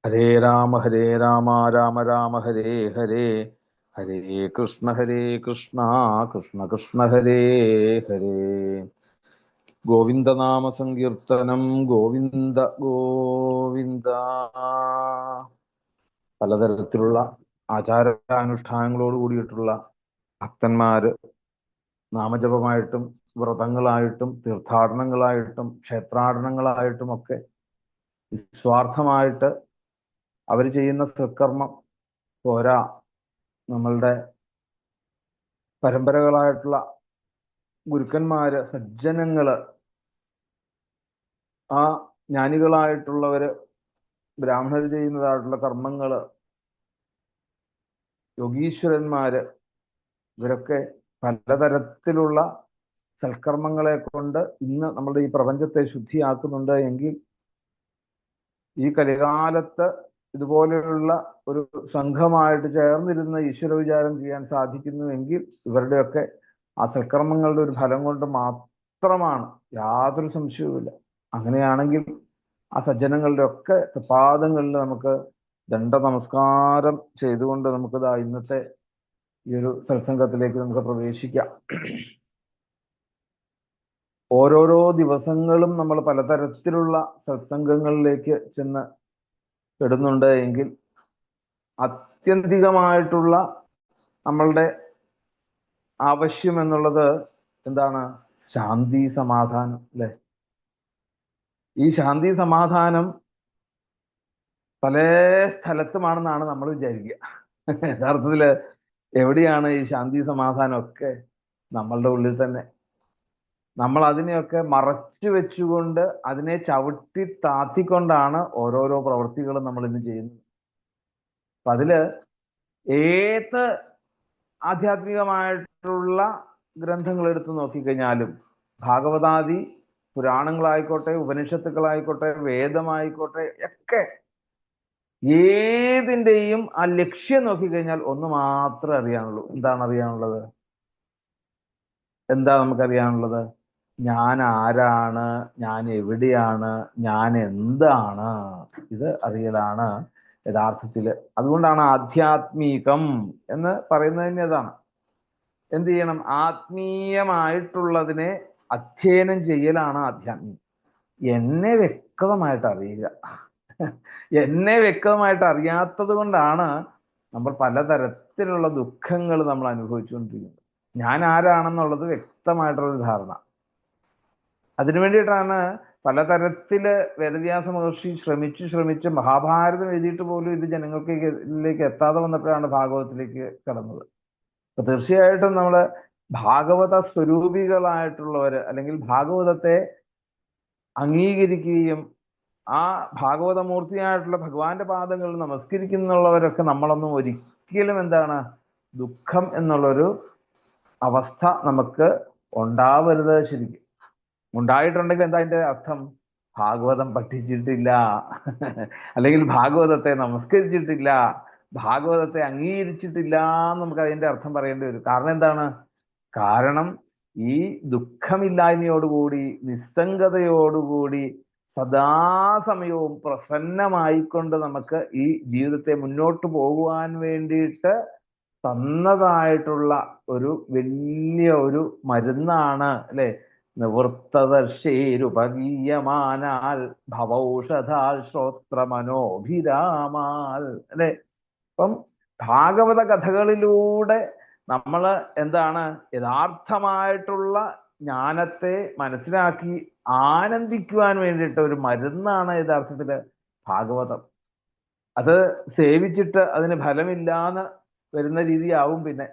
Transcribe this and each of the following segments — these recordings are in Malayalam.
ഹരേ രാമ രാമ രാമ ഹരേ ഹരേ, ഹരേ കൃഷ്ണ കൃഷ്ണ കൃഷ്ണ ഹരേ ഹരേ. ഗോവിന്ദനാമ സങ്കീർത്തനം ഗോവിന്ദ ഗോവിന്ദ. പലതരത്തിലുള്ള ആചാരാനുഷ്ഠാനങ്ങളോട് കൂടിയിട്ടുള്ള ഭക്തന്മാര് നാമജപമായിട്ടും വ്രതങ്ങളായിട്ടും തീർത്ഥാടനങ്ങളായിട്ടും ക്ഷേത്രാടനങ്ങളായിട്ടും ഒക്കെ നിസ്വാർത്ഥമായിട്ട് അവർ ചെയ്യുന്ന സൽക്കർമ്മം പോരാ, നമ്മളുടെ പരമ്പരകളായിട്ടുള്ള ഗുരുക്കന്മാര് സജ്ജനങ്ങള് ആ ജ്ഞാനികളായിട്ടുള്ളവര് ബ്രാഹ്മണർ ചെയ്യുന്നതായിട്ടുള്ള കർമ്മങ്ങള്, യോഗീശ്വരന്മാര്, ഇവരൊക്കെ പലതരത്തിലുള്ള സൽക്കർമ്മങ്ങളെ കൊണ്ട് ഇന്ന് നമ്മുടെ ഈ പ്രപഞ്ചത്തെ ശുദ്ധിയാക്കുന്നുണ്ട് എങ്കിൽ ഈ കലികാലത്ത് ഇതുപോലെയുള്ള ഒരു സംഘമായിട്ട് ചേർന്നിരുന്ന് ഈശ്വര വിചാരം ചെയ്യാൻ സാധിക്കുന്നുവെങ്കിൽ ഇവരുടെയൊക്കെ ആ സൽക്കർമ്മങ്ങളുടെ ഒരു ഫലം കൊണ്ട് മാത്രമാണ്, യാതൊരു സംശയവുമില്ല. അങ്ങനെയാണെങ്കിൽ ആ സജ്ജനങ്ങളുടെ ഒക്കെ പാദങ്ങളിൽ നമുക്ക് ദണ്ഡ നമസ്കാരം ചെയ്തുകൊണ്ട് നമുക്ക് ഇന്നത്തെ ഈ ഒരു സത്സംഗത്തിലേക്ക് നമുക്ക് പ്രവേശിക്കാം. ഓരോരോ ദിവസങ്ങളും നമ്മൾ പലതരത്തിലുള്ള സത്സംഗങ്ങളിലേക്ക് ചെന്ന് പെടുന്നുണ്ട് എങ്കിൽ ആത്യന്തികമായിട്ടുള്ള നമ്മളുടെ ആവശ്യം എന്നുള്ളത് എന്താണ്? ശാന്തി സമാധാനം, അല്ലെ? ഈ ശാന്തി സമാധാനം പല സ്ഥലത്തുമാണെന്നാണ് നമ്മൾ വിചാരിക്കുക. യഥാർത്ഥത്തില് എവിടെയാണ് ഈ ശാന്തി സമാധാനം? ഒക്കെ നമ്മളുടെ ഉള്ളിൽ തന്നെ. നമ്മൾ അതിനെയൊക്കെ മറച്ചു വെച്ചുകൊണ്ട് അതിനെ ചവിട്ടി താത്തിക്കൊണ്ടാണ് ഓരോരോ പ്രവൃത്തികളും നമ്മൾ ഇന്ന് ചെയ്യുന്നത്. അപ്പൊ അതില് ഏത് ആധ്യാത്മികമായിട്ടുള്ള ഗ്രന്ഥങ്ങൾ എടുത്ത് നോക്കിക്കഴിഞ്ഞാലും, ഭാഗവതാദി പുരാണങ്ങളായിക്കോട്ടെ, ഉപനിഷത്തുക്കളായിക്കോട്ടെ, വേദമായിക്കോട്ടെ, ഒക്കെ ഏതിൻ്റെയും ആ ലക്ഷ്യം നോക്കിക്കഴിഞ്ഞാൽ ഒന്ന് മാത്രമേ അറിയാനുള്ളൂ. എന്താണ് അറിയാനുള്ളത്? എന്താ നമുക്കറിയാനുള്ളത്? ഞാൻ ആരാണ്, ഞാൻ എവിടെയാണ്, ഞാൻ എന്താണ്, ഇത് അറിയലാണ് യഥാർത്ഥത്തില്. അതുകൊണ്ടാണ് ആധ്യാത്മികം എന്ന് പറയുന്നത് തന്നെ അതാണ്. എന്ത് ചെയ്യണം? ആത്മീയമായിട്ടുള്ളതിനെ അധ്യയനം ചെയ്യലാണ് ആധ്യാത്മികം. എന്നെ വ്യക്തമായിട്ട് അറിയുക. എന്നെ വ്യക്തമായിട്ട് അറിയാത്തത് കൊണ്ടാണ് നമ്മൾ പലതരത്തിലുള്ള ദുഃഖങ്ങൾ നമ്മൾ അനുഭവിച്ചുകൊണ്ടിരിക്കുന്നത്. ഞാൻ ആരാണെന്നുള്ളത് വ്യക്തമായിട്ടുള്ളൊരു ധാരണ. അതിനു വേണ്ടിയിട്ടാണ് പലതരത്തില് വേദവ്യാസ മഹർഷി ശ്രമിച്ച് മഹാഭാരതം എഴുതിയിട്ട് പോലും ഇത് ജനങ്ങൾക്ക് എത്താതെ വന്നപ്പോഴാണ് ഭാഗവതത്തിലേക്ക് കടന്നത്. അപ്പൊ തീർച്ചയായിട്ടും നമ്മള് ഭാഗവത സ്വരൂപികളായിട്ടുള്ളവര്, അല്ലെങ്കിൽ ഭാഗവതത്തെ അംഗീകരിക്കുകയും ആ ഭാഗവതമൂർത്തിയായിട്ടുള്ള ഭഗവാന്റെ പാദങ്ങളിൽ നമസ്കരിക്കുന്നുള്ളവരൊക്കെ നമ്മളൊന്നും ഒരിക്കലും എന്താണ് ദുഃഖം എന്നുള്ളൊരു അവസ്ഥ നമുക്ക് ഉണ്ടാവരുത്. ശരിക്കും ഉണ്ടായിട്ടുണ്ടെങ്കിൽ എന്താ അതിന്റെ അർത്ഥം? ഭാഗവതം പഠിച്ചിട്ടില്ല, അല്ലെങ്കിൽ ഭാഗവതത്തെ നമസ്കരിച്ചിട്ടില്ല, ഭാഗവതത്തെ അംഗീകരിച്ചിട്ടില്ല എന്ന് നമുക്ക് അതിന്റെ അർത്ഥം പറയേണ്ടി വരും. കാരണം എന്താണ്? കാരണം ഈ ദുഃഖമില്ലായ്മയോടുകൂടി, നിസ്സംഗതയോടുകൂടി, സദാസമയവും പ്രസന്നമായിക്കൊണ്ട് നമുക്ക് ഈ ജീവിതത്തെ മുന്നോട്ട് പോകുവാൻ വേണ്ടിയിട്ട് തന്നതായിട്ടുള്ള ഒരു വലിയ ഒരു മരുന്നാണ്, അല്ലെ? നിവൃത്തദർശേരുപഗീയമാനാൽ ഭവൗഷധാൽ ശ്രോത്രമനോഭിരാമാൽ, അല്ലെ? അപ്പം ഭാഗവത കഥകളിലൂടെ നമ്മൾ എന്താണ് യഥാർത്ഥമായിട്ടുള്ള ജ്ഞാനത്തെ മനസ്സിലാക്കി ആനന്ദിക്കുവാൻ വേണ്ടിയിട്ട് ഒരു മരുന്നാണ് യഥാർത്ഥത്തില് ഭാഗവതം. അത് സേവിച്ചിട്ട് അതിന് ഫലമില്ലാന്ന് വരുന്ന രീതിയാവും പിന്നെ.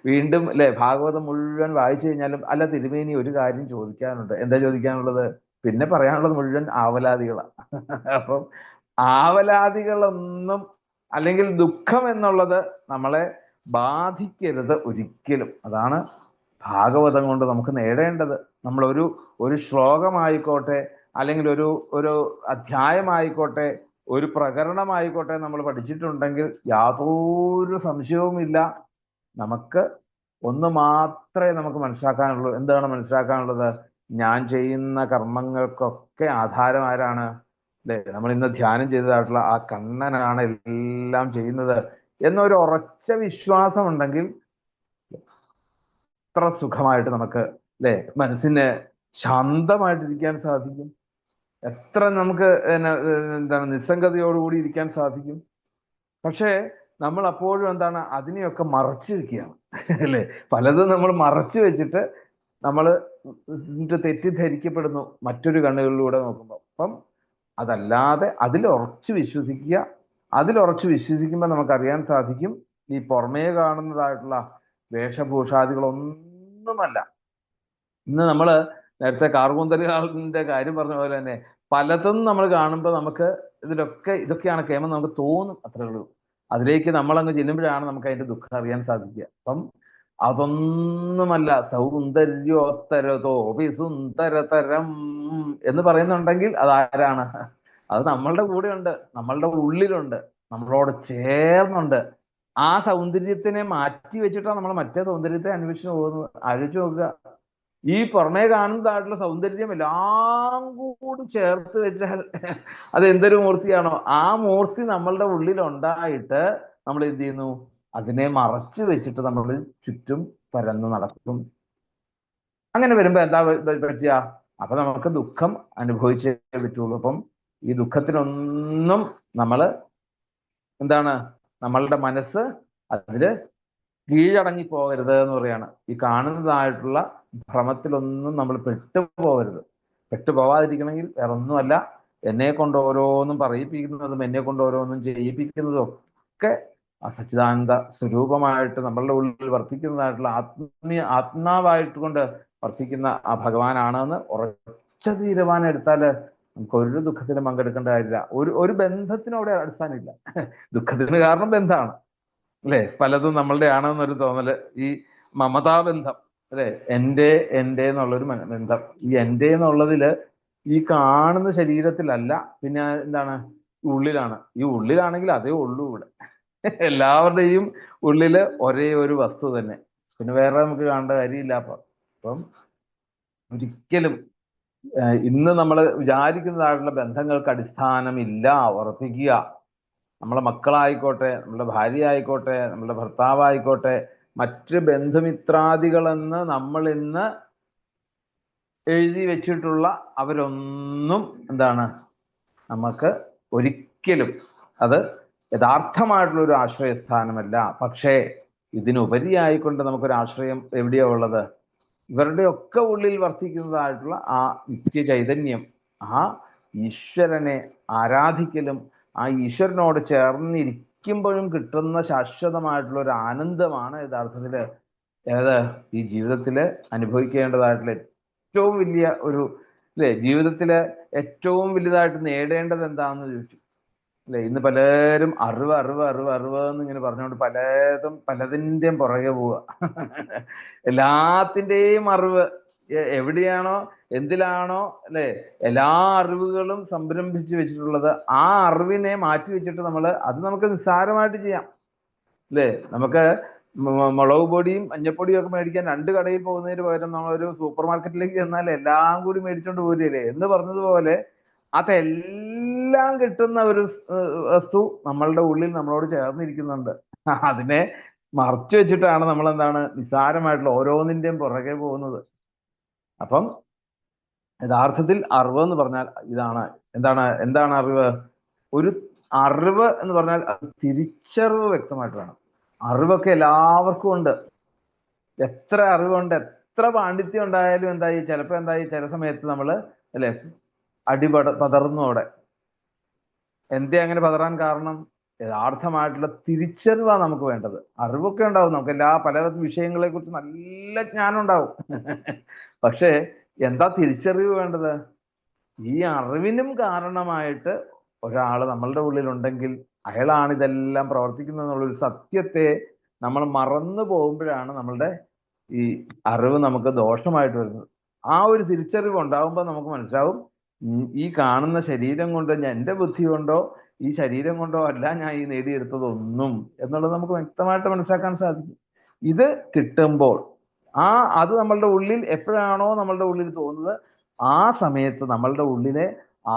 വീണ്ടും അല്ലെ, ഭാഗവതം മുഴുവൻ വായിച്ചു കഴിഞ്ഞാലും അല്ല തിരുമേനി ഒരു കാര്യം ചോദിക്കാനുണ്ട്. എന്താ ചോദിക്കാനുള്ളത്? പിന്നെ പറയാനുള്ളത് മുഴുവൻ ആവലാദികളാണ്. അപ്പം ആവലാദികളൊന്നും, അല്ലെങ്കിൽ ദുഃഖം എന്നുള്ളത് നമ്മളെ ബാധിക്കരുത് ഒരിക്കലും. അതാണ് ഭാഗവതം കൊണ്ട് നമുക്ക് നേടേണ്ടത്. നമ്മൾ ഒരു ശ്ലോകമായിക്കോട്ടെ, അല്ലെങ്കിൽ ഒരു അധ്യായമായിക്കോട്ടെ, ഒരു പ്രകരണമായിക്കോട്ടെ നമ്മൾ പഠിച്ചിട്ടുണ്ടെങ്കിൽ യാതൊരു സംശയവുമില്ല, നമുക്ക് ഒന്ന് മാത്രമേ നമുക്ക് മനസ്സിലാക്കാനുള്ളൂ. എന്താണ് മനസ്സിലാക്കാനുള്ളത്? ഞാൻ ചെയ്യുന്ന കർമ്മങ്ങൾക്കൊക്കെ ആധാരം ആരാണ്? അല്ലെ, നമ്മൾ ഇന്ന് ധ്യാനം ചെയ്തതായിട്ടുള്ള ആ കണ്ണനാണ് എല്ലാം ചെയ്യുന്നത് എന്നൊരു ഉറച്ച വിശ്വാസം ഉണ്ടെങ്കിൽ എത്ര സുഖമായിട്ട് നമുക്ക് അല്ലെ മനസ്സിന് ശാന്തമായിട്ടിരിക്കാൻ സാധിക്കും. എത്ര നമുക്ക് എന്താണ് നിസ്സംഗതയോടുകൂടി ഇരിക്കാൻ സാധിക്കും. പക്ഷേ നമ്മൾ അപ്പോഴും എന്താണ് അതിനെയൊക്കെ മറച്ചു വെക്കുകയാണ് അല്ലെ. പലതും നമ്മൾ മറച്ചു വെച്ചിട്ട് നമ്മൾ തെറ്റിദ്ധരിക്കപ്പെടുന്നു മറ്റൊരു കണ്ണുകളിലൂടെ നോക്കുമ്പോൾ. അപ്പം അതല്ലാതെ അതിലുറച്ചു വിശ്വസിക്കുക. അതിലുറച്ചു വിശ്വസിക്കുമ്പോൾ നമുക്കറിയാൻ സാധിക്കും ഈ പുറമേ കാണുന്നതായിട്ടുള്ള വേഷഭൂഷാദികളൊന്നുമല്ല. ഇന്ന് നമ്മൾ നേരത്തെ കാർകൂന്തലുകാരന്റെ കാര്യം പറഞ്ഞ പോലെ തന്നെ പലതും നമ്മൾ കാണുമ്പോൾ നമുക്ക് ഇതൊക്കെയാണ് കേമം നമുക്ക് തോന്നും, അത്രേ ഉള്ളൂ. അതിലേക്ക് നമ്മളങ്ങ് ചെല്ലുമ്പോഴാണ് നമുക്ക് അതിന്റെ ദുഃഖം അറിയാൻ സാധിക്കുക. അപ്പം അതൊന്നുമല്ല. സൗന്ദര്യോത്തരതോപി സുന്ദരതരം എന്ന് പറയുന്നുണ്ടെങ്കിൽ അതാരാണ്? അത് നമ്മളുടെ കൂടെയുണ്ട്, നമ്മളുടെ ഉള്ളിലുണ്ട്, നമ്മളോട് ചേർന്നുണ്ട്. ആ സൗന്ദര്യത്തിനെ മാറ്റി വെച്ചിട്ടാണ് നമ്മൾ മറ്റേ സൗന്ദര്യത്തെ അന്വേഷിച്ച് പോകുന്നത്. ആലോചിച്ച് നോക്കുക. ഈ പുറമേ കാണുന്നതായിട്ടുള്ള സൗന്ദര്യം എല്ലാം കൂടി ചേർത്ത് വെച്ചാൽ അത് എന്തൊരു മൂർത്തിയാണോ, ആ മൂർത്തി നമ്മളുടെ ഉള്ളിൽ ഉണ്ടായിട്ട് നമ്മൾ എന്ത് ചെയ്യുന്നു? അതിനെ മറച്ചു വെച്ചിട്ട് നമ്മൾ ചുറ്റും പരന്നു നടക്കും. അങ്ങനെ വരുമ്പോ എന്താ പറ്റുക? അപ്പൊ നമുക്ക് ദുഃഖം അനുഭവിച്ചേ പറ്റുള്ളൂ. അപ്പം ഈ ദുഃഖത്തിനൊന്നും നമ്മള് എന്താണ്, നമ്മളുടെ മനസ്സ് അതില് കീഴടങ്ങി പോകരുത് എന്ന് പറയാണ്. ഈ കാണുന്നതായിട്ടുള്ള ഭ്രമത്തിലൊന്നും നമ്മൾ പെട്ടുപോകരുത്. പെട്ടുപോകാതിരിക്കണമെങ്കിൽ വേറെ ഒന്നുമല്ല, എന്നെ കൊണ്ട് ഓരോന്നും പറയിപ്പിക്കുന്നതും എന്നെ കൊണ്ട് ഓരോന്നും ചെയ്യിപ്പിക്കുന്നതും ഒക്കെ ആ സച്ചിദാനന്ദ സ്വരൂപമായിട്ട് നമ്മളുടെ ഉള്ളിൽ വർത്തിക്കുന്നതായിട്ടുള്ള ആത്മാവായിട്ട് കൊണ്ട് വർത്തിക്കുന്ന ആ ഭഗവാനാണെന്ന് ഉറച്ച തീരുമാനം എടുത്താല് നമുക്ക് ഒരു ദുഃഖത്തിനും പങ്കെടുക്കേണ്ട കാര്യമില്ല. ഒരു ബന്ധത്തിനും അവിടെ അടിസ്ഥാനമില്ല. ദുഃഖത്തിന് കാരണം ബന്ധമാണ് അല്ലെ. പലതും നമ്മളുടെ ആണെന്നൊരു തോന്നല്, ഈ മമതാബന്ധം അല്ലെ, എൻ്റെ എന്നുള്ളൊരു ബന്ധം. ഈ എൻ്റെ എന്നുള്ളതില് ഈ കാണുന്ന ശരീരത്തിലല്ല, പിന്നെ എന്താണ്, ഉള്ളിലാണ്. ഈ ഉള്ളിലാണെങ്കിൽ അതേ ഉള്ളൂ ഇവിടെ. എല്ലാവരുടെയും ഉള്ളില് ഒരേ ഒരു വസ്തു തന്നെ, പിന്നെ വേറെ നമുക്ക് കാണേണ്ട കാര്യമില്ല. അപ്പം ഒരിക്കലും ഇന്ന് നമ്മൾ വിചാരിക്കുന്നതായിട്ടുള്ള ബന്ധങ്ങൾക്ക് അടിസ്ഥാനമില്ല. ഉറപ്പിക്കുക. നമ്മളെ മക്കളായിക്കോട്ടെ, നമ്മുടെ ഭാര്യ ആയിക്കോട്ടെ, നമ്മുടെ ഭർത്താവായിക്കോട്ടെ, മറ്റ് ബന്ധുമിത്രാദികളെന്ന് നമ്മൾ ഇന്ന് എഴുതി വെച്ചിട്ടുള്ള അവരൊന്നും എന്താണ് നമുക്ക് ഒരിക്കലും അത് യഥാർത്ഥമായിട്ടുള്ള ഒരു ആശ്രയസ്ഥാനമല്ല. പക്ഷേ ഇതിനുപരിയായിക്കൊണ്ട് നമുക്കൊരു ആശ്രയം എവിടെയാ ഉള്ളത്? ഇവരുടെ ഒക്കെ ഉള്ളിൽ വർത്തിക്കുന്നതായിട്ടുള്ള ആ നിത്യ ചൈതന്യം, ആ ഈശ്വരനെ ആരാധിക്കലും ആ ഈശ്വരനോട് ചേർന്നിരിക്കുമ്പോഴും കിട്ടുന്ന ശാശ്വതമായിട്ടുള്ള ഒരു ആനന്ദമാണ് യഥാർത്ഥത്തില് ഈ ജീവിതത്തില് അനുഭവിക്കേണ്ടതായിട്ടുള്ള ഏറ്റവും വലിയ ഒരു അല്ലെ. ജീവിതത്തില് ഏറ്റവും വലുതായിട്ട് നേടേണ്ടത് എന്താണെന്ന് ചോദിച്ചു അല്ലെ. ഇന്ന് പലരും അറിവ് അറിവ് അറിവ് അറിവ് എന്ന് ഇങ്ങനെ പറഞ്ഞുകൊണ്ട് പലതിൻ്റെയും പുറകെ പോവുക. എല്ലാത്തിൻ്റെയും അറിവ് എവിടെയാണോ എന്തിലാണോ അല്ലെ എല്ലാ അറിവുകളും സംരംഭിച്ചു വെച്ചിട്ടുള്ളത്, ആ അറിവിനെ മാറ്റി വെച്ചിട്ട് അത് നമുക്ക് നിസ്സാരമായിട്ട് ചെയ്യാം അല്ലേ. നമുക്ക് മുളക് പൊടിയും മഞ്ഞപ്പൊടിയും ഒക്കെ മേടിക്കാൻ 2 കടയിൽ പോകുന്നതിന് പകരം നമ്മളൊരു സൂപ്പർ മാർക്കറ്റിലേക്ക് ചെന്നാൽ എല്ലാം കൂടി മേടിച്ചോണ്ട് പോരുകയല്ലേ എന്ന് പറഞ്ഞതുപോലെ അതെല്ലാം കിട്ടുന്ന ഒരു വസ്തു നമ്മളുടെ ഉള്ളിൽ നമ്മളോട് ചേർന്നിരിക്കുന്നുണ്ട്. അതിനെ മറച്ചു വെച്ചിട്ടാണ് നമ്മൾ എന്താണ് നിസ്സാരമായിട്ടുള്ള ഓരോന്നിന്റെയും പുറകെ പോകുന്നത്. അപ്പം യഥാർത്ഥത്തിൽ അറിവ് എന്ന് പറഞ്ഞാൽ ഇതാണ്. എന്താണ് അറിവ്? ഒരു അറിവ് എന്ന് പറഞ്ഞാൽ തിരിച്ചറിവ് വ്യക്തമായിട്ട് വേണം. അറിവൊക്കെ എല്ലാവർക്കും ഉണ്ട്. എത്ര അറിവുണ്ട്, എത്ര പാണ്ഡിത്യം ഉണ്ടായാലും എന്തായി ചില സമയത്ത് നമ്മൾ അല്ലെ പതറുന്നു അവിടെ. എന്തേ അങ്ങനെ പതറാൻ കാരണം? യഥാർത്ഥമായിട്ടുള്ള തിരിച്ചറിവാണ് നമുക്ക് വേണ്ടത്. അറിവൊക്കെ ഉണ്ടാവും, നമുക്ക് പല വിഷയങ്ങളെ കുറിച്ച് നല്ല ജ്ഞാനം ഉണ്ടാവും. പക്ഷേ എന്താ തിരിച്ചറിവ് വേണ്ടത്? ഈ അറിവിനും കാരണമായിട്ട് ഒരാൾ നമ്മളുടെ ഉള്ളിലുണ്ടെങ്കിൽ അയാളാണ് ഇതെല്ലാം പ്രവർത്തിക്കുന്നത് എന്നുള്ളൊരു സത്യത്തെ നമ്മൾ മറന്നു പോകുമ്പോഴാണ് നമ്മളുടെ ഈ അറിവ് നമുക്ക് ദോഷമായിട്ട് വരുന്നത്. ആ ഒരു തിരിച്ചറിവ് ഉണ്ടാകുമ്പോൾ നമുക്ക് മനസ്സിലാവും, ഈ കാണുന്ന ശരീരം കൊണ്ട് എൻ്റെ ബുദ്ധി കൊണ്ടോ ഈ ശരീരം കൊണ്ടോ അല്ല ഞാൻ ഈ നേടിയെടുത്തതൊന്നും എന്നുള്ളത് നമുക്ക് വ്യക്തമായിട്ട് മനസ്സിലാക്കാൻ സാധിക്കും. ഇത് കിട്ടുമ്പോൾ അത് നമ്മളുടെ ഉള്ളിൽ എപ്പോഴാണോ നമ്മളുടെ ഉള്ളിൽ തോന്നുന്നത്, ആ സമയത്ത് നമ്മളുടെ ഉള്ളിലെ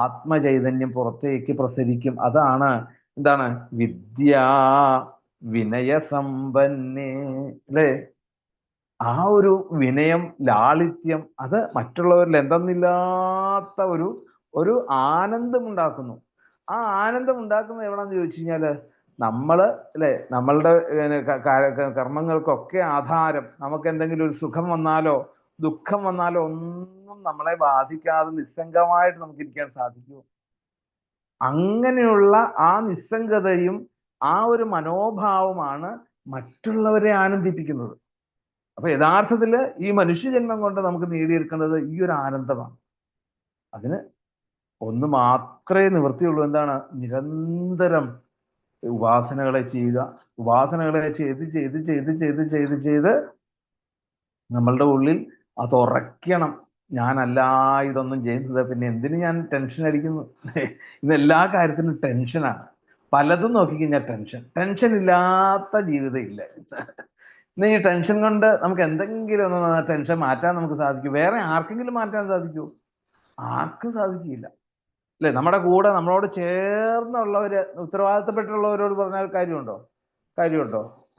ആത്മചൈതന്യം പുറത്തേക്ക് പ്രസരിക്കും. അതാണ് എന്താണ് വിദ്യാ വിനയസമ്പന്നേ, അല്ലേ? ആ ഒരു വിനയം, ലാളിത്യം, അത് മറ്റുള്ളവരിൽ എന്തെന്നില്ലാത്ത ഒരു ഒരു ആനന്ദം ഉണ്ടാക്കുന്നു. ആ ആനന്ദം ഉണ്ടാക്കുന്നത് എവിടാന്ന് ചോദിച്ചു കഴിഞ്ഞാല് നമ്മള്, അല്ലെ, നമ്മളുടെ കർമ്മങ്ങൾക്കൊക്കെ ആധാരം, നമുക്ക് എന്തെങ്കിലും ഒരു സുഖം വന്നാലോ ദുഃഖം വന്നാലോ ഒന്നും നമ്മളെ ബാധിക്കാതെ നിസ്സംഗമായിട്ട് നമുക്ക് ഇരിക്കാൻ സാധിക്കുമോ? അങ്ങനെയുള്ള ആ നിസ്സംഗതയും ആ ഒരു മനോഭാവമാണ് മറ്റുള്ളവരെ ആനന്ദിപ്പിക്കുന്നത്. അപ്പൊ യഥാർത്ഥത്തില് ഈ മനുഷ്യജന്മം കൊണ്ട് നമുക്ക് നേടിയെടുക്കേണ്ടത് ഈ ഒരു ആനന്ദമാണ്. അതിന് ഒന്ന് മാത്രമേ നിവൃത്തിയുള്ളൂ. എന്താണ്? നിരന്തരം ഉപാസനകളെ ചെയ്യുക. ഉപാസനകളെ ചെയ്ത് ചെയ്ത് ചെയ്ത് ചെയ്ത് ചെയ്ത് ചെയ്ത് നമ്മളുടെ ഉള്ളിൽ അത് ഉറയ്ക്കണം. ഞാനല്ല ഇതൊന്നും ചെയ്യുന്നത്, പിന്നെ എന്തിന് ഞാൻ ടെൻഷൻ അടിക്കുന്നു? ഇന്ന് എല്ലാ കാര്യത്തിനും ടെൻഷനാണ്. പലതും നോക്കിക്കഴിഞ്ഞാൽ ടെൻഷൻ ഇല്ലാത്ത ജീവിതം ഇല്ല. ഇന്ന് ഈ ടെൻഷൻ കൊണ്ട് നമുക്ക് എന്തെങ്കിലും ഒന്ന് ടെൻഷൻ മാറ്റാൻ നമുക്ക് സാധിക്കും? വേറെ ആർക്കെങ്കിലും മാറ്റാൻ സാധിക്കുമോ? ആർക്കും സാധിക്കില്ല, അല്ലെ? നമ്മുടെ കൂടെ നമ്മളോട് ചേർന്നുള്ളവര്, ഉത്തരവാദിത്തപ്പെട്ടുള്ളവരോട് പറഞ്ഞാൽ കാര്യമുണ്ടോ?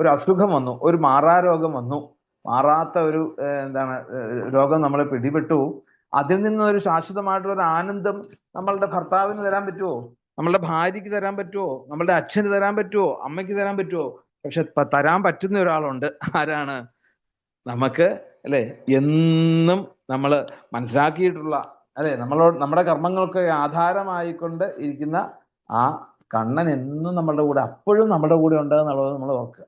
ഒരു അസുഖം വന്നു, ഒരു മാറാരോഗം വന്നു, മാറാത്ത ഒരു എന്താണ് രോഗം നമ്മളെ പിടിപെട്ടു. അതിൽ നിന്ന് ഒരു ശാശ്വതമായിട്ടുള്ള ഒരു ആനന്ദം നമ്മളുടെ ഭർത്താവിന് തരാൻ പറ്റുമോ? നമ്മളുടെ ഭാര്യയ്ക്ക് തരാൻ പറ്റുമോ? നമ്മളുടെ അച്ഛന് തരാൻ പറ്റുമോ? അമ്മയ്ക്ക് തരാൻ പറ്റുമോ? പക്ഷെ തരാൻ പറ്റുന്ന ഒരാളുണ്ട്. ആരാണ്? നമുക്ക്, അല്ലെ, എന്നും നമ്മൾ മനസ്സിലാക്കിയിട്ടുള്ള, അല്ലെ, നമ്മുടെ കർമ്മങ്ങൾക്ക് ആധാരമായിക്കൊണ്ട് ഇരിക്കുന്ന ആ കണ്ണൻ എന്നും നമ്മളുടെ കൂടെ, അപ്പോഴും നമ്മുടെ കൂടെ ഉണ്ട് എന്നുള്ളത് നമ്മൾ ഓർക്കുക.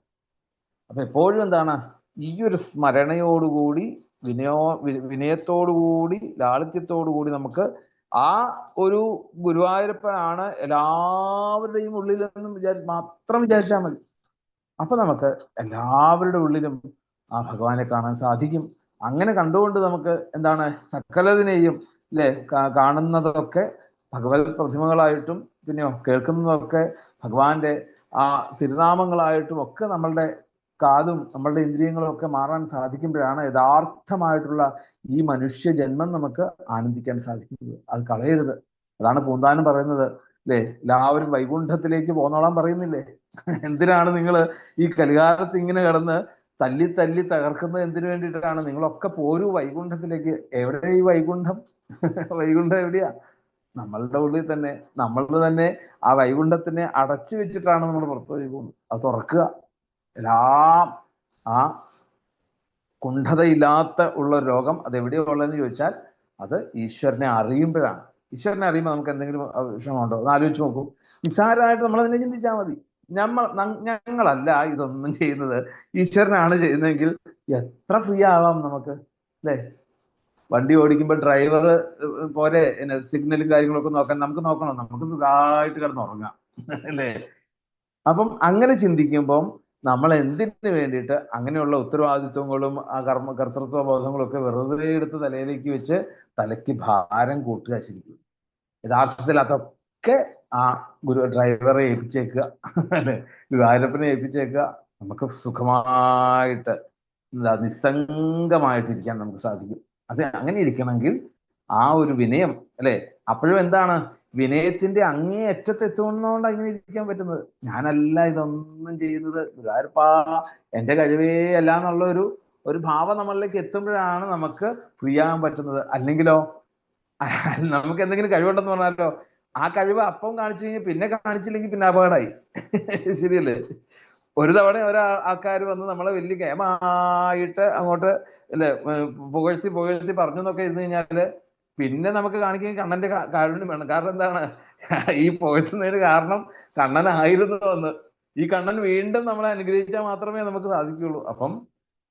അപ്പൊ എപ്പോഴും എന്താണ്? ഈ ഒരു സ്മരണയോടുകൂടി, വിനയത്തോടുകൂടി, ലാളിത്യത്തോടുകൂടി നമുക്ക് ആ ഒരു ഗുരുവായൂരപ്പനാണ് എല്ലാവരുടെയും ഉള്ളിൽ നിന്നും മാത്രം വിചാരിച്ചാൽ മതി. അപ്പൊ നമുക്ക് എല്ലാവരുടെ ഉള്ളിലും ആ ഭഗവാനെ കാണാൻ സാധിക്കും. അങ്ങനെ കണ്ടുകൊണ്ട് നമുക്ക് എന്താണ് സകലതിനെയും, അല്ലെ, കാണുന്നതൊക്കെ ഭഗവത് പ്രതിമകളായിട്ടും, പിന്നെയോ കേൾക്കുന്നതൊക്കെ ഭഗവാന്റെ ആ തിരുനാമങ്ങളായിട്ടും ഒക്കെ നമ്മളുടെ കാതും നമ്മളുടെ ഇന്ദ്രിയങ്ങളും ഒക്കെ മാറാൻ സാധിക്കുമ്പോഴാണ് യഥാർത്ഥമായിട്ടുള്ള ഈ മനുഷ്യ ജന്മം നമുക്ക് ആനന്ദിക്കാൻ സാധിക്കുന്നത്. അത് കളയരുത്. അതാണ് പൂന്താനം പറയുന്നത്, അല്ലെ, എല്ലാവരും വൈകുണ്ഠത്തിലേക്ക് പോന്നോളാൻ പറയുന്നില്ലേ? എന്തിനാണ് നിങ്ങൾ ഈ കലികാലത്ത് ഇങ്ങനെ കിടന്ന് തല്ലി തല്ലി തകർക്കുന്നത്? എന്തിനു വേണ്ടിയിട്ടാണ്? നിങ്ങളൊക്കെ പോരൂ വൈകുണ്ഠത്തിലേക്ക്. എവിടെ ഈ വൈകുണ്ഠം? വൈകുണ്ഠം എവിടെയാ? നമ്മളുടെ ഉള്ളിൽ തന്നെ. നമ്മൾ തന്നെ ആ വൈകുണ്ഠത്തിനെ അടച്ചു വെച്ചിട്ടാണ് നമ്മൾ പുറത്തേക്ക് പോകുന്നത്. അത് തുറക്കുക. എല്ലാം ആ കുണ്ഠതയില്ലാത്ത ഉള്ള രോഗം അതെവിടെയോ ഉള്ളതെന്ന് ചോദിച്ചാൽ അത് ഈശ്വരനെ അറിയുമ്പോഴാണ്. ഈശ്വരനെ അറിയുമ്പോൾ നമുക്ക് എന്തെങ്കിലും വിഷമമുണ്ടോ? ഒന്ന് ആലോചിച്ച് നോക്കൂ. നിസ്സാരമായിട്ട് നമ്മൾ അതിനെ ചിന്തിച്ചാൽ മതി. ഞങ്ങളല്ല ഇതൊന്നും ചെയ്യുന്നത്, ഈശ്വരനാണ് ചെയ്യുന്നതെങ്കിൽ എത്ര ഫ്രീ ആവാം നമുക്ക്, അല്ലേ? വണ്ടി ഓടിക്കുമ്പോൾ ഡ്രൈവർ പോരെ സിഗ്നലും കാര്യങ്ങളൊക്കെ നോക്കാൻ? നമുക്ക് നോക്കണം, നമുക്ക് സുഖമായിട്ട് കിടന്നുറങ്ങാം, അല്ലേ? അപ്പം അങ്ങനെ ചിന്തിക്കുമ്പം നമ്മൾ എന്തിനു വേണ്ടിയിട്ട് അങ്ങനെയുള്ള ഉത്തരവാദിത്വങ്ങളും ആ കർത്തൃത്വ ബോധങ്ങളും ഒക്കെ വെറുതെ എടുത്ത് തലയിലേക്ക് വെച്ച് തലയ്ക്ക് ഭാരം കൂട്ടുക ശരിക്കും. യഥാർത്ഥത്തിൽ അതൊക്കെ ആ ഡ്രൈവറെ ഏൽപ്പിച്ചേക്കുക, അല്ലെ, ഗുരുവായൂരപ്പനെ ഏൽപ്പിച്ചേക്കുക. നമുക്ക് സുഖമായിട്ട് നിസ്സംഗമായിട്ടിരിക്കാൻ നമുക്ക് സാധിക്കും. അത് അങ്ങനെ ഇരിക്കണമെങ്കിൽ ആ ഒരു വിനയം, അല്ലെ, അപ്പോഴും എന്താണ്? വിനയത്തിന്റെ അങ്ങേ അറ്റത്തെത്തുന്നതുകൊണ്ട് അങ്ങനെ ഇരിക്കാൻ പറ്റുന്നത്. ഞാനല്ല ഇതൊന്നും ചെയ്യുന്നത്, ഗുരുവായൂരപ്പാ എന്റെ കഴിവേ അല്ല എന്നുള്ള ഒരു ഭാവം നമ്മളിലേക്ക് എത്തുമ്പോഴാണ് നമുക്ക് ഫ്രീ ആകാൻ പറ്റുന്നത്. അല്ലെങ്കിലോ നമുക്ക് എന്തെങ്കിലും കഴിവുണ്ടെന്ന് പറഞ്ഞാലോ ആ കഴിവ് അപ്പം കാണിച്ചു കഴിഞ്ഞാൽ പിന്നെ കാണിച്ചില്ലെങ്കിൽ പിന്നെ അപകടമായി. ശരിയല്ലേ? ഒരു തവണ ആൾക്കാർ വന്ന് നമ്മളെ വലിയ കേമായിട്ട് അങ്ങോട്ട്, അല്ലെ, പുകഴ്ത്തി പുകഴ്ത്തി പറഞ്ഞു എന്നൊക്കെ ഇരുന്ന് കഴിഞ്ഞാല് പിന്നെ നമുക്ക് കാണിക്കാൻ കണ്ണന്റെ കാരുണ്യം വേണം. കാരണം എന്താണ്? ഈ പുകഴ്ത്തുന്നതിന് കാരണം കണ്ണനായിരുന്നു എന്ന്. ഈ കണ്ണൻ വീണ്ടും നമ്മളെ അനുഗ്രഹിച്ചാൽ മാത്രമേ നമുക്ക് സാധിക്കുകയുള്ളൂ. അപ്പം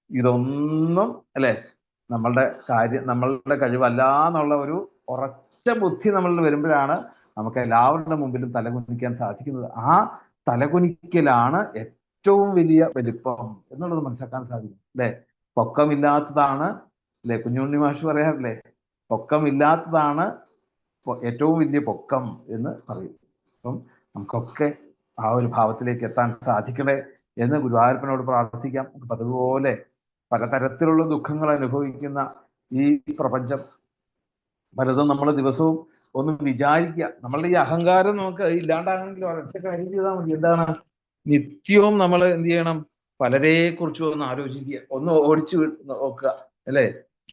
ഇതൊന്നും, അല്ലെ, നമ്മളുടെ കഴിവല്ല എന്നുള്ള ഒരു ഉറച്ച ബുദ്ധി നമ്മളിൽ വരുമ്പോഴാണ് നമുക്ക് എല്ലാവരുടെ മുമ്പിലും തലകുനിക്കാൻ സാധിക്കുന്നത്. ആ തലകുനിക്കലാണ് ഏറ്റവും വലിയ വലിപ്പം എന്നുള്ളത് മനസ്സിലാക്കാൻ സാധിക്കും, അല്ലെ? പൊക്കമില്ലാത്തതാണ്, അല്ലെ, കുഞ്ഞുണ്ണി മാഷ് പറയാറില്ലേ, പൊക്കമില്ലാത്തതാണ് ഏറ്റവും വലിയ പൊക്കം എന്ന് പറയും. അപ്പം നമുക്കൊക്കെ ആ ഒരു ഭാവത്തിലേക്ക് എത്താൻ സാധിക്കണേ എന്ന് ഗുരുവായൂരപ്പനോട് പ്രാർത്ഥിക്കാം. അതുപോലെ പലതരത്തിലുള്ള ദുഃഖങ്ങൾ അനുഭവിക്കുന്ന ഈ പ്രപഞ്ചം, പലതും നമ്മൾ ദിവസവും ഒന്ന് വിചാരിക്കുക. നമ്മളുടെ ഈ അഹങ്കാരം നമുക്ക് ഇല്ലാണ്ടാകണമെങ്കിൽ ഒരൊറ്റ കാര്യം ചെയ്താൽ മതി. എന്താണ്? നിത്യവും നമ്മൾ എന്ത് ചെയ്യണം? പലരെ കുറിച്ചും ഒന്ന് ആലോചിക്കുക, ഒന്ന് നോക്കുക, അല്ലെ?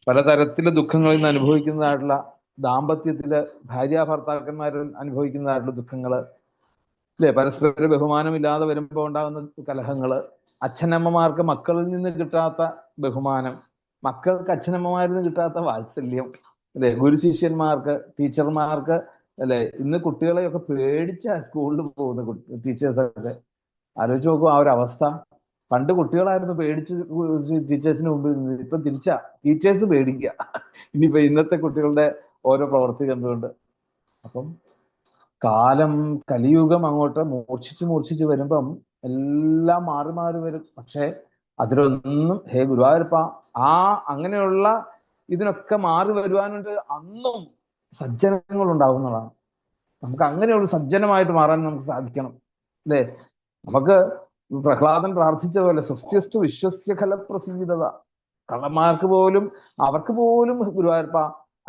പലതരത്തില് ദുഃഖങ്ങളിൽ നിന്ന് അനുഭവിക്കുന്നതായിട്ടുള്ള, ദാമ്പത്യത്തില് ഭാര്യ ഭർത്താക്കന്മാരിൽ അനുഭവിക്കുന്നതായിട്ടുള്ള ദുഃഖങ്ങള്, അല്ലെ? പരസ്പര ബഹുമാനമില്ലാതെ വരുമ്പോൾ ഉണ്ടാകുന്ന കലഹങ്ങള്, അച്ഛനമ്മമാർക്ക് മക്കളിൽ നിന്ന് കിട്ടാത്ത ബഹുമാനം, മക്കൾക്ക് അച്ഛനമ്മമാരിൽ നിന്ന് കിട്ടാത്ത വാത്സല്യം, അല്ലെ? ഗുരു ശിഷ്യന്മാർക്ക്, ടീച്ചർമാർക്ക്, അല്ലെ? ഇന്ന് കുട്ടികളെയൊക്കെ പേടിച്ച സ്കൂളിൽ പോകുന്ന ടീച്ചേഴ്സൊക്കെ. ആലോചിച്ച് നോക്കും ആ ഒരു അവസ്ഥ. പണ്ട് കുട്ടികളായിരുന്നു പേടിച്ച് ടീച്ചേഴ്സിന് മുമ്പിൽ നിന്ന്. ഇപ്പൊ തിരിച്ചാ, ടീച്ചേഴ്സ് പേടിക്കുക ഇനിയിപ്പോ ഇന്നത്തെ കുട്ടികളുടെ ഓരോ പ്രവർത്തി കണ്ടുകൊണ്ട്. അപ്പം കാലം, കലിയുഗം അങ്ങോട്ട് മൂർച്ഛിച്ച് വരുമ്പം എല്ലാം മാറി മാറി വരും. പക്ഷെ അതിലൊന്നും, ഹേ ഗുരുവായൂരപ്പ, ആ അങ്ങനെയുള്ള ഇതിനൊക്കെ മാറി വരുവാനുണ്ട് അന്നും സജ്ജനങ്ങൾ ഉണ്ടാകുന്നതാണ്. നമുക്ക് അങ്ങനെയുള്ള സജ്ജനമായിട്ട് മാറാൻ നമുക്ക് സാധിക്കണം, അല്ലേ? നമുക്ക് പ്രഹ്ലാദൻ പ്രാർത്ഥിച്ച പോലെ സ്വസ്ത്യസ്തു വിശ്വസ്യ ഫലപ്രസീദത. കള്ളന്മാർക്ക് പോലും, അവർക്ക് പോലും ഗുരുവായൂരപ്പ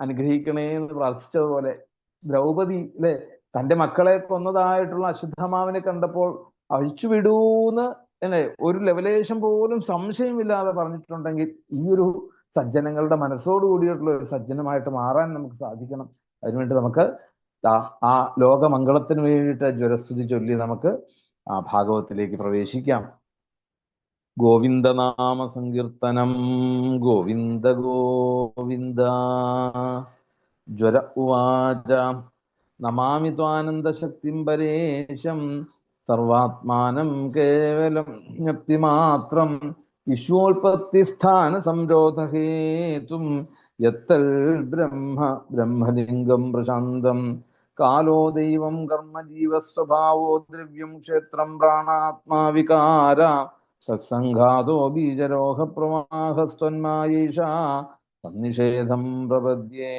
അനുഗ്രഹിക്കണേ എന്ന് പ്രാർത്ഥിച്ചതുപോലെ, ദ്രൗപദി, അല്ലെ, തന്റെ മക്കളെ കൊന്നതായിട്ടുള്ള അശ്വത്ഥമാവിനെ കണ്ടപ്പോൾ അഴിച്ചുവിടൂന്ന്, അല്ലെ, ഒരു ലെവലേശം പോലും സംശയമില്ലാതെ പറഞ്ഞിട്ടുണ്ടെങ്കിൽ ഈ ഒരു സജ്ജനങ്ങളുടെ മനസ്സോട് കൂടിയിട്ടുള്ള ഒരു സജ്ജനമായിട്ട് മാറാൻ നമുക്ക് സാധിക്കണം. അതിനുവേണ്ടി നമുക്ക് ആ ലോകമംഗളത്തിന് വേണ്ടിയിട്ട് ജ്വരസ്തുതി ചൊല്ലി നമുക്ക് ആ ഭാഗവത്തിലേക്ക് പ്രവേശിക്കാം. ഗോവിന്ദനാമ സങ്കീർത്തനം. ഗോവിന്ദ ഗോവിന്ദ. ജ്വര ഉവാച. നമാമി ത്വാനന്ദശക്തിം പരേശം സർവാത്മാനം കേവലം ജ്ഞപ്തിമാത്രം വിശ്വോൽപത്തിസ്ഥാന സംരോധഹേതും യത്തൽ ബ്രഹ്മലിംഗം പ്രശാന്തം കാലോ ദൈവം കർമ്മ ജീവസ്വഭാവോ ദ്രവ്യം ക്ഷേത്രം പ്രാണാത്മാ വികാര സത്സംഘാതോ ബീജരോഹ പ്രവാഹസ്ത്വന്മായേഷ തന്നിഷേധം പ്രപദ്യേ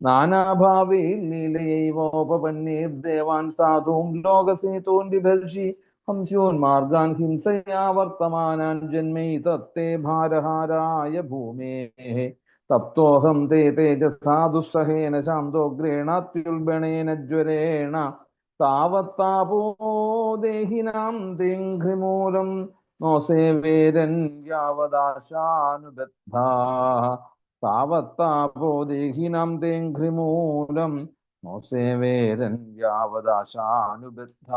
നാനാഭാവേ ലീലയൈവോപപന്നീർദേവാൻ സാധൂൻ ലോകസേതോൻ ബിഭർഷി ഹംസ്യോന്മാർഗാൻ ഹിംസയാ വർത്തമാനാൻ ജന്മൈതത്തേ ഭാരഹാരായ ഭൂമേഃ തപ്തോഹം തേ തേജസാ ദുസ്സഹേന ശാന്തോഗ്രേണാത്യുൽബണേന ജ്വരേണ താവത്താപോ ദേഹിനാം തിഘ്രിമൂലം നോസേവേരൻ യാവദാശാനുബദ്ധാഃ താവത്താപോ ദേഹിനാം തേഘ്രിമൂലം നോസേവേരൻ യാവദാശാനുബദ്ധാഃ.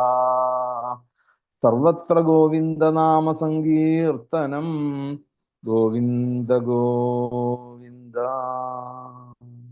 സർവത്ര ഗോവിന്ദനാമ സങ്കീർത്തനം. ഗോവിന്ദ ഗോവിന്ദ.